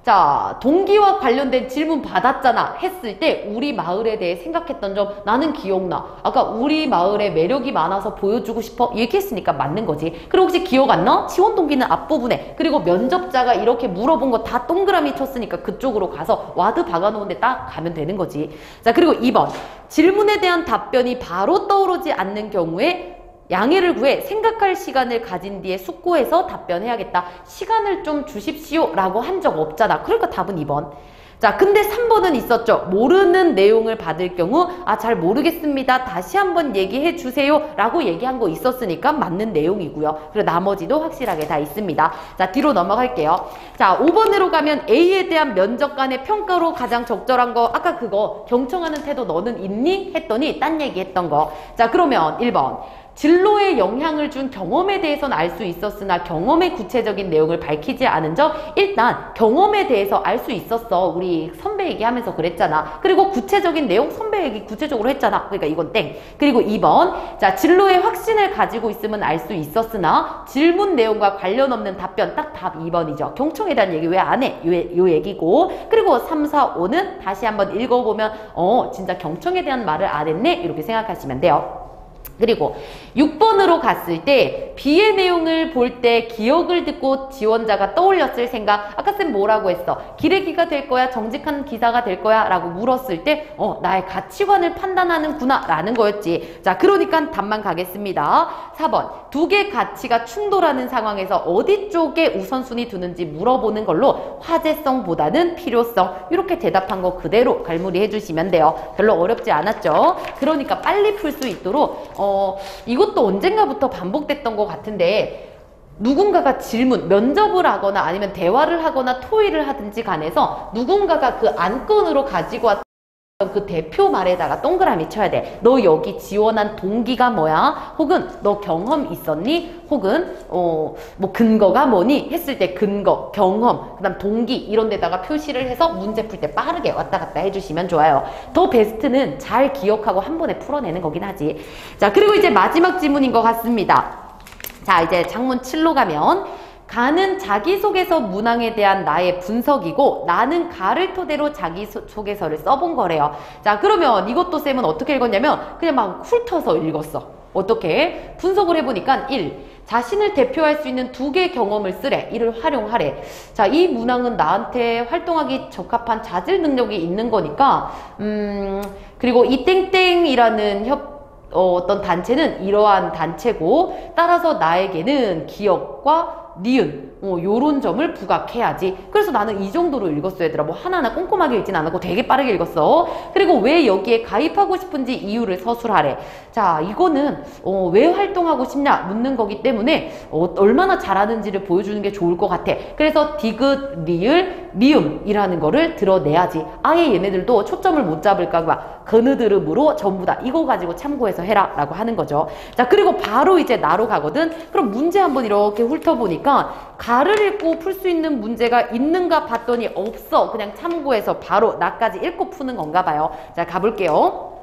자, 동기와 관련된 질문 받았잖아 했을 때 우리 마을에 대해 생각했던 점 나는 기억나. 아까 우리 마을에 매력이 많아서 보여주고 싶어 얘기했으니까 맞는 거지. 그리고 혹시 기억 안 나? 지원 동기는 앞부분에. 그리고 면접자가 이렇게 물어본 거 다 동그라미 쳤으니까 그쪽으로 가서 와드 박아놓은 데 딱 가면 되는 거지. 자, 그리고 2번 질문에 대한 답변이 바로 떠오르지 않는 경우에 양해를 구해 생각할 시간을 가진 뒤에 숙고해서 답변해야겠다. 시간을 좀 주십시오 라고 한 적 없잖아. 그러니까 답은 2번. 자, 근데 3번은 있었죠. 모르는 내용을 받을 경우 잘 모르겠습니다. 다시 한번 얘기해 주세요 라고 얘기한 거 있었으니까 맞는 내용이고요. 그리고 나머지도 확실하게 다 있습니다. 자, 뒤로 넘어갈게요. 자, 5번으로 가면 A에 대한 면접관의 평가로 가장 적절한 거 아까 그거 경청하는 태도 너는 있니? 했더니 딴 얘기 했던 거. 자, 그러면 1번 진로에 영향을 준 경험에 대해서는 알 수 있었으나 경험의 구체적인 내용을 밝히지 않은 점. 일단 경험에 대해서 알 수 있었어. 우리 선배 얘기하면서 그랬잖아. 그리고 구체적인 내용 선배 얘기 구체적으로 했잖아. 그러니까 이건 땡. 그리고 2번. 자, 진로의 확신을 가지고 있으면 알 수 있었으나 질문 내용과 관련 없는 답변. 딱 답 2번이죠. 경청에 대한 얘기 왜 안 해? 요 얘기고. 그리고 3, 4, 5는 다시 한번 읽어보면 진짜 경청에 대한 말을 안 했네? 이렇게 생각하시면 돼요. 그리고 6번으로 갔을 때 B의 내용을 볼 때 기억을 듣고 지원자가 떠올렸을 생각. 아까 쌤 뭐라고 했어? 기레기가 될 거야? 정직한 기사가 될 거야? 라고 물었을 때 나의 가치관을 판단하는구나 라는 거였지. 자, 그러니까 답만 가겠습니다. 4번. 두 개 가치가 충돌하는 상황에서 어디 쪽에 우선순위 두는지 물어보는 걸로 화제성보다는 필요성. 이렇게 대답한 거 그대로 갈무리 해주시면 돼요. 별로 어렵지 않았죠? 그러니까 빨리 풀 수 있도록 이것도 언젠가부터 반복됐던 것 같은데 누군가가 질문, 면접을 하거나 아니면 대화를 하거나 토의를 하든지 간에서 누군가가 그 안건으로 가지고 왔던 그 대표 말에다가 동그라미 쳐야 돼. 너 여기 지원한 동기가 뭐야? 혹은 너 경험 있었니? 혹은 뭐 근거가 뭐니? 했을 때 근거, 경험, 그 다음 동기 이런 데다가 표시를 해서 문제 풀 때 빠르게 왔다 갔다 해주시면 좋아요. 더 베스트는 잘 기억하고 한 번에 풀어내는 거긴 하지. 자, 그리고 이제 마지막 지문인 것 같습니다. 자, 이제 장문 7로 가면 가는 자기소개서 문항에 대한 나의 분석이고 나는 가를 토대로 자기소개서를 써본 거래요. 자, 그러면 이것도 쌤은 어떻게 읽었냐면 그냥 막 훑어서 읽었어. 어떻게? 분석을 해보니까 1. 자신을 대표할 수 있는 두 개의 경험을 쓰래. 이를 활용하래. 자, 이 문항은 나한테 활동하기 적합한 자질 능력이 있는 거니까 그리고 이 땡땡이라는 어떤 단체는 이러한 단체고 따라서 나에게는 기억과 니은 요런 점을 부각해야지. 그래서 나는 이 정도로 읽었어 얘들아. 뭐 하나하나 꼼꼼하게 읽진 않았고 되게 빠르게 읽었어. 그리고 왜 여기에 가입하고 싶은지 이유를 서술하래. 자, 이거는 왜 활동하고 싶냐 묻는 거기 때문에 얼마나 잘하는지를 보여주는 게 좋을 것 같아. 그래서 디귿, 리을, 미음이라는 거를 드러내야지. 아예 얘네들도 초점을 못 잡을까 봐 그느드름으로 전부 다 이거 가지고 참고해서 해라 라고 하는 거죠. 자, 그리고 바로 이제 나로 가거든. 그럼 문제 한번 이렇게 훑어보니까 가를 읽고 풀 수 있는 문제가 있는가 봤더니 없어. 그냥 참고해서 바로 나까지 읽고 푸는 건가 봐요. 자, 가볼게요.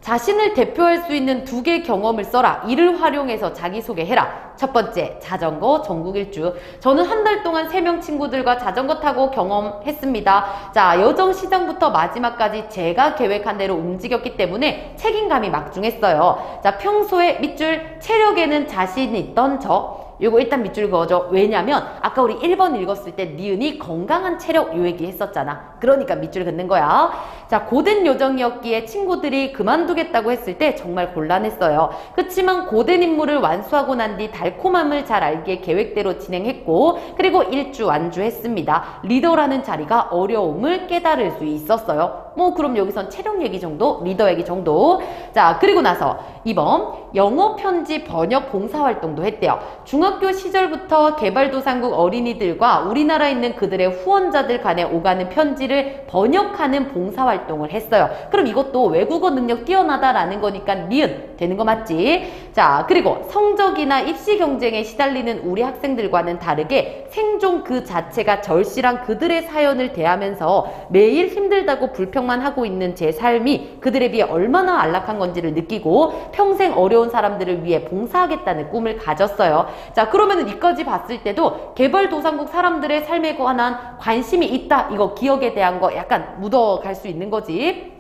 자신을 대표할 수 있는 두 개의 경험을 써라. 이를 활용해서 자기소개해라. 첫 번째, 자전거 전국 일주. 저는 한 달 동안 3명 친구들과 자전거 타고 경험했습니다. 자, 여정 시작부터 마지막까지 제가 계획한 대로 움직였기 때문에 책임감이 막중했어요. 자, 평소에 밑줄 체력에는 자신 있던 저. 요거 일단 밑줄 그어줘. 왜냐면 아까 우리 1번 읽었을 때 니은이 건강한 체력 요 얘기 했었잖아. 그러니까 밑줄 긋는 거야. 자, 고된 요정이었기에 친구들이 그만두겠다고 했을 때 정말 곤란했어요. 그치만 고된 임무를 완수하고 난 뒤 달콤함을 잘 알기에 계획대로 진행했고 그리고 일주 완주했습니다. 리더라는 자리가 어려움을 깨달을 수 있었어요. 뭐 그럼 여기선 체력 얘기 정도, 리더 얘기 정도. 자, 그리고 나서 2번 영어 편지 번역 봉사활동도 했대요. 중학교 시절부터 개발도상국 어린이들과 우리나라에 있는 그들의 후원자들 간에 오가는 편지를 번역하는 봉사활동을 했어요. 그럼 이것도 외국어 능력 뛰어나다라는 거니까 니은 되는 거 맞지? 자, 그리고 성적이나 입시 경쟁에 시달리는 우리 학생들과는 다르게 생존 그 자체가 절실한 그들의 사연을 대하면서 매일 힘들다고 불평만 하고 있는 제 삶이 그들에 비해 얼마나 안락한 건지를 느끼고 평생 어려운 사람들을 위해 봉사하겠다는 꿈을 가졌어요. 자, 그러면은 이까지 봤을 때도 개발도상국 사람들의 삶에 관한 관심이 있다. 이거 기억에 대한 거 약간 묻어갈 수 있는 거지.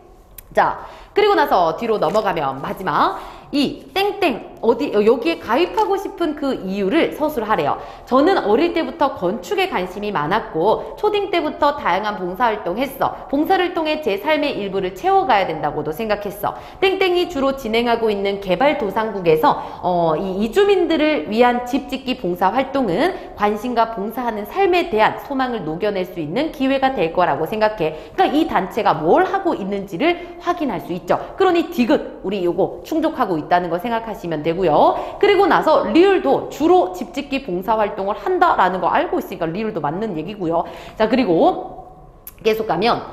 자, 그리고 나서 뒤로 넘어가면 마지막 이 땡땡 여기에 가입하고 싶은 그 이유를 서술하래요. 저는 어릴 때부터 건축에 관심이 많았고 초딩 때부터 다양한 봉사활동 했어. 봉사를 통해 제 삶의 일부를 채워가야 된다고도 생각했어. 땡땡이 주로 진행하고 있는 개발도상국에서 이 이주민들을 위한 집짓기 봉사활동은 관심과 봉사하는 삶에 대한 소망을 녹여낼 수 있는 기회가 될 거라고 생각해. 그러니까 이 단체가 뭘 하고 있는지를 확인할 수 있죠. 그러니 디귿 우리 요거 충족하고 있다는 거 생각하시면 되고요. 그리고 나서 리을도 주로 집짓기 봉사활동을 한다라는 거 알고 있으니까 리을도 맞는 얘기고요. 자, 그리고 계속 가면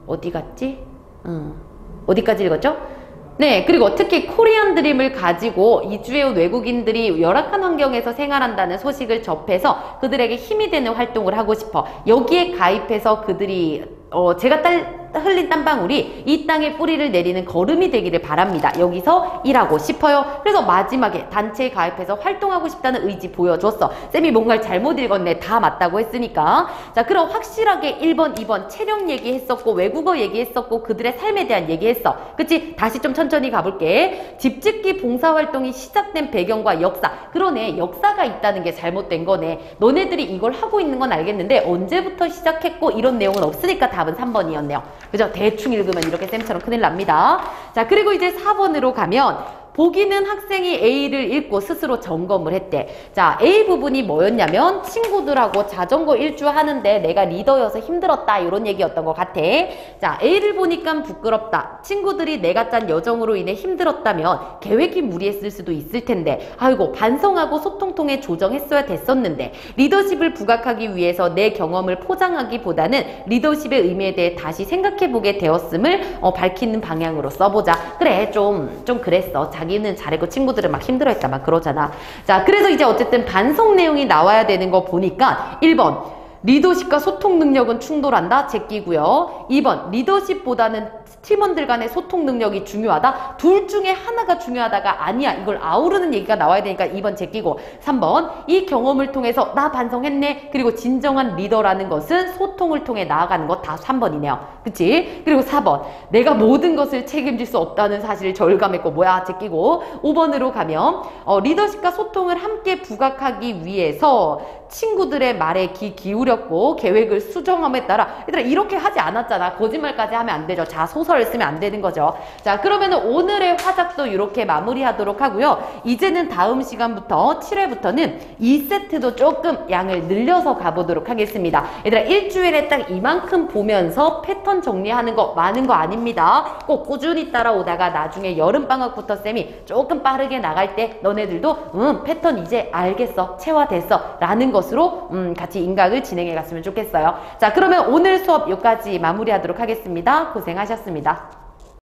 어디 갔지? 어디까지 읽었죠? 네, 그리고 특히 코리안 드림을 가지고 이주해온 외국인들이 열악한 환경에서 생활한다는 소식을 접해서 그들에게 힘이 되는 활동을 하고 싶어. 여기에 가입해서 그들이 제가 흘린 땀방울이 이 땅에 뿌리를 내리는 걸음이 되기를 바랍니다. 여기서 일하고 싶어요. 그래서 마지막에 단체에 가입해서 활동하고 싶다는 의지 보여줬어. 쌤이 뭔가를 잘못 읽었네. 다 맞다고 했으니까. 자, 그럼 확실하게 1번, 2번 체력 얘기했었고 외국어 얘기했었고 그들의 삶에 대한 얘기했어. 그치? 다시 좀 천천히 가볼게. 집짓기 봉사활동이 시작된 배경과 역사. 그러네. 역사가 있다는 게 잘못된 거네. 너네들이 이걸 하고 있는 건 알겠는데 언제부터 시작했고 이런 내용은 없으니까 답은 3번이었네요. 그죠? 대충 읽으면 이렇게 쌤처럼 큰일 납니다. 자, 그리고 이제 4번으로 가면 보기는 학생이 A를 읽고 스스로 점검을 했대. 자, A 부분이 뭐였냐면 친구들하고 자전거 일주하는데 내가 리더여서 힘들었다 이런 얘기였던 것 같아. 자, A를 보니까 부끄럽다. 친구들이 내가 짠 여정으로 인해 힘들었다면 계획이 무리했을 수도 있을 텐데 아이고 반성하고 소통 통해 조정했어야 됐었는데 리더십을 부각하기 위해서 내 경험을 포장하기보다는 리더십의 의미에 대해 다시 생각해보게 되었음을 밝히는 방향으로 써보자. 그래, 좀 그랬어. 자기는 잘했고 친구들은 막 힘들어했다 막 그러잖아. 자, 그래서 이제 어쨌든 반성 내용이 나와야 되는 거 보니까 1번 리더십과 소통 능력은 충돌한다. 제끼고요. 2번 리더십보다는 팀원들 간의 소통 능력이 중요하다. 둘 중에 하나가 중요하다가 아니야. 이걸 아우르는 얘기가 나와야 되니까 2번 제끼고 3번 이 경험을 통해서 나 반성했네. 그리고 진정한 리더라는 것은 소통을 통해 나아가는 것 다 3번이네요. 그치? 그리고 4번 내가 모든 것을 책임질 수 없다는 사실을 절감했고 뭐야 제끼고 5번으로 가면 리더십과 소통을 함께 부각하기 위해서 친구들의 말에 귀 기울였고 계획을 수정함에 따라 얘들아 이렇게 하지 않았잖아. 거짓말까지 하면 안 되죠. 자, 소설을 쓰면 안 되는 거죠. 자, 그러면 오늘의 화작도 이렇게 마무리하도록 하고요. 이제는 다음 시간부터 7회부터는 2세트도 조금 양을 늘려서 가보도록 하겠습니다. 얘들아 일주일에 딱 이만큼 보면서 패턴 정리하는 거 많은 거 아닙니다. 꼭 꾸준히 따라오다가 나중에 여름방학부터 쌤이 조금 빠르게 나갈 때 너네들도 패턴 이제 알겠어. 체화됐어. 라는 것으로 같이 인강을 진행해 갔으면 좋겠어요. 자, 그러면 오늘 수업 여기까지 마무리하도록 하겠습니다. 고생하셨습니다.